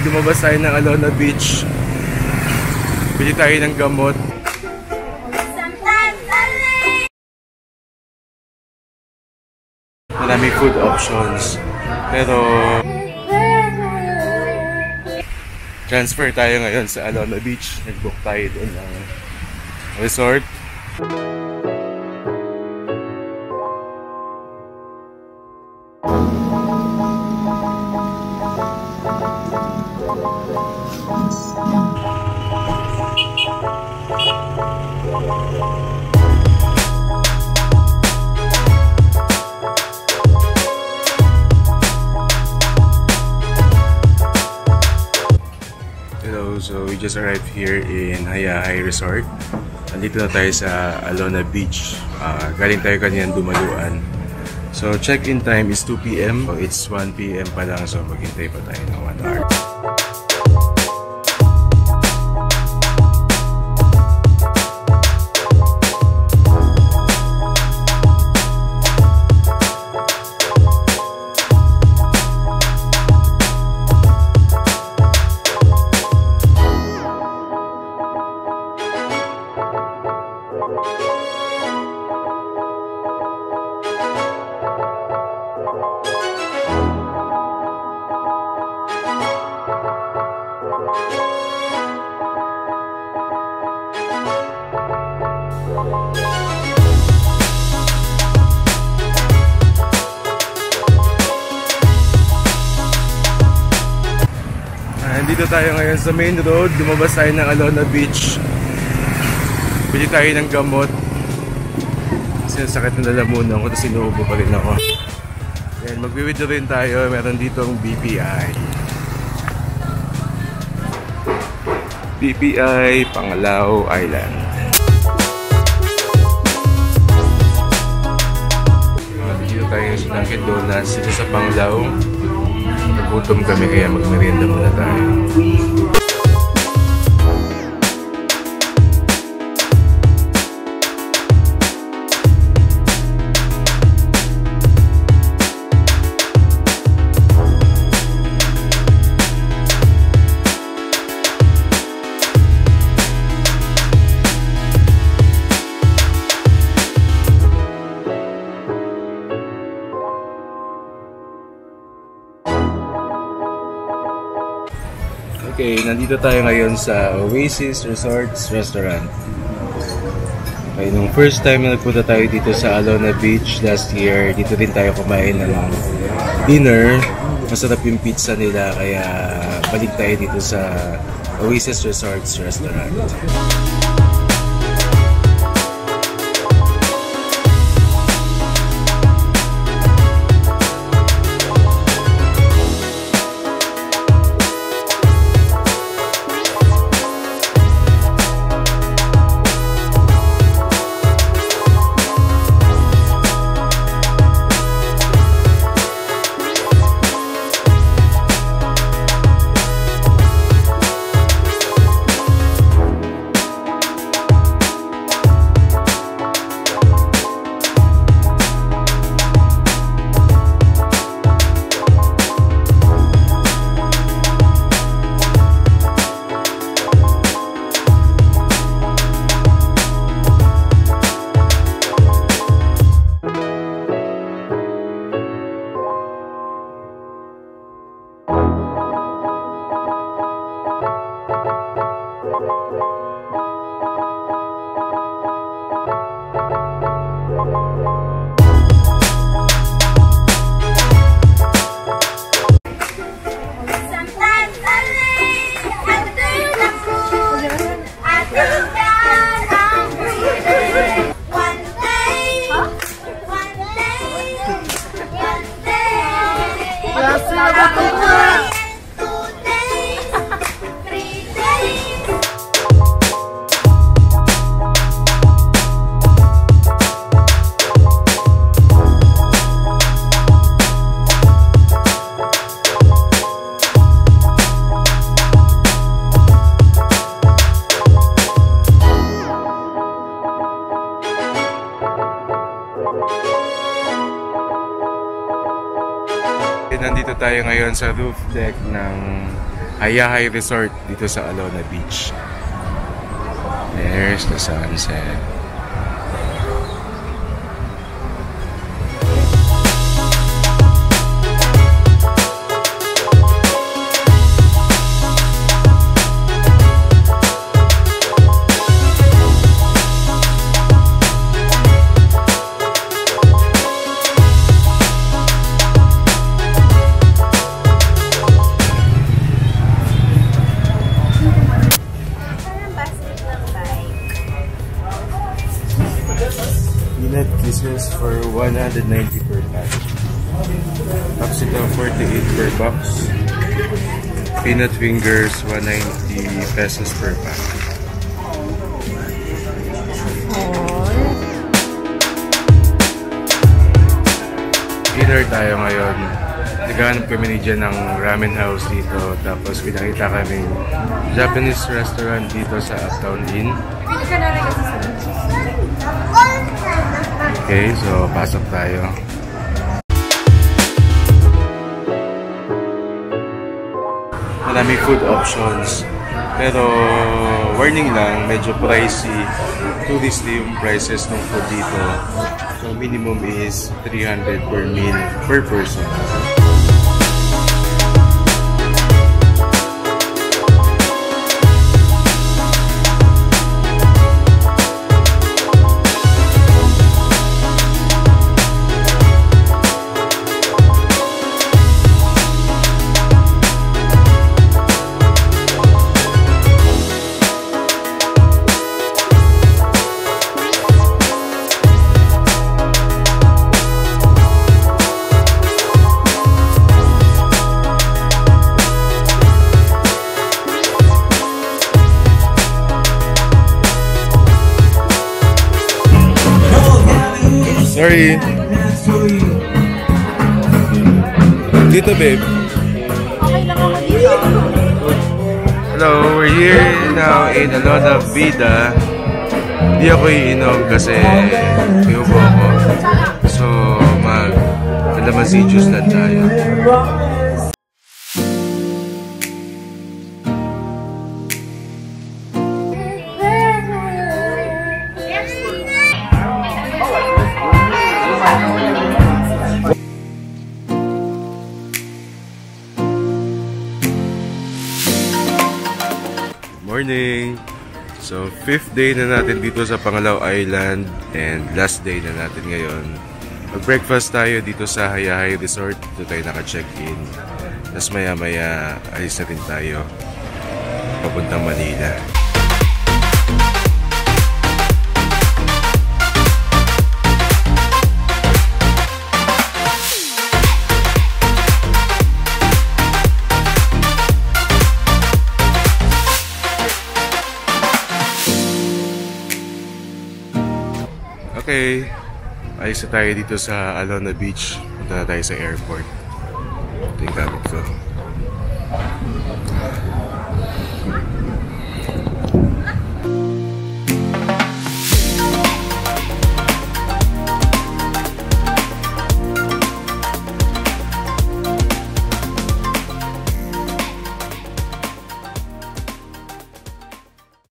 lumabas tayo ng Alona Beach. Bili tayo ng gamot. Maraming food options. Pero transfer tayo ngayon sa Alona Beach. Nag-book tayo doon ng resort. Hello, so we just arrived here in Hayahai Resort. Nandito na tayo sa Alona Beach. Galing tayo kanina Dumaluan. So check-in time is 2 PM. So, it's 1 PM pa lang, so maghintay pa tayo ng 1 hour. Nandito tayo ngayon sa main road. Lumabas tayo ng Alona Beach. Bili tayo ng gamot. Kasi sakit ng lalamunan ko, tapos inuubo pa rin ako. Yan, mag-withdraw rin tayo. Meron dito ang BPI. BPI Panglao Island. Dito tayo sa Dunkin Donuts dito sa Panglao. Nagutom kami kaya magmerienda muna tayo. Okay, nandito tayo ngayon sa Oasis Resorts Restaurant. Okay, nung first time na nagpunta tayo dito sa Alona Beach last year, dito din tayo kumain ng dinner. Masarap yung pizza nila, kaya balik tayo dito sa Oasis Resorts Restaurant. Nandito tayo ngayon sa roof deck ng Hayahay Resort dito sa Alona Beach. There's the sunset. Peanut kisses for 190 per pack. Tapos ito 48 per box. Peanut fingers 190 pesos per pack. Dinner tayo ngayon. Naghahanap kami ni Jen ng ramen house dito. Tapos pinakita kami Japanese restaurant dito sa Uptown Inn. Okay, so pasok tayo. Maraming food options. Pero warning lang, medyo pricey. Touristy yung prices ng food dito. So minimum is 300 per meal per person. Sorry. Dito, babe. Okay lang ako dito. Hello, we're here now in Alona Vida. Hindi ako iinom kasi may ubo ako. So, mag-kalamansi juice lang tayo. Morning! So, 5th day na natin dito sa Pangalao Island and last day na natin ngayon. Mag-breakfast tayo dito sa Hayahay Resort. Dito tayo naka-check-in. Tapos maya-maya alis na rin tayo papuntang Manila. Okay, ayos na tayo dito sa Alona Beach. Punta na tayo sa airport. Ito yung gamit ko.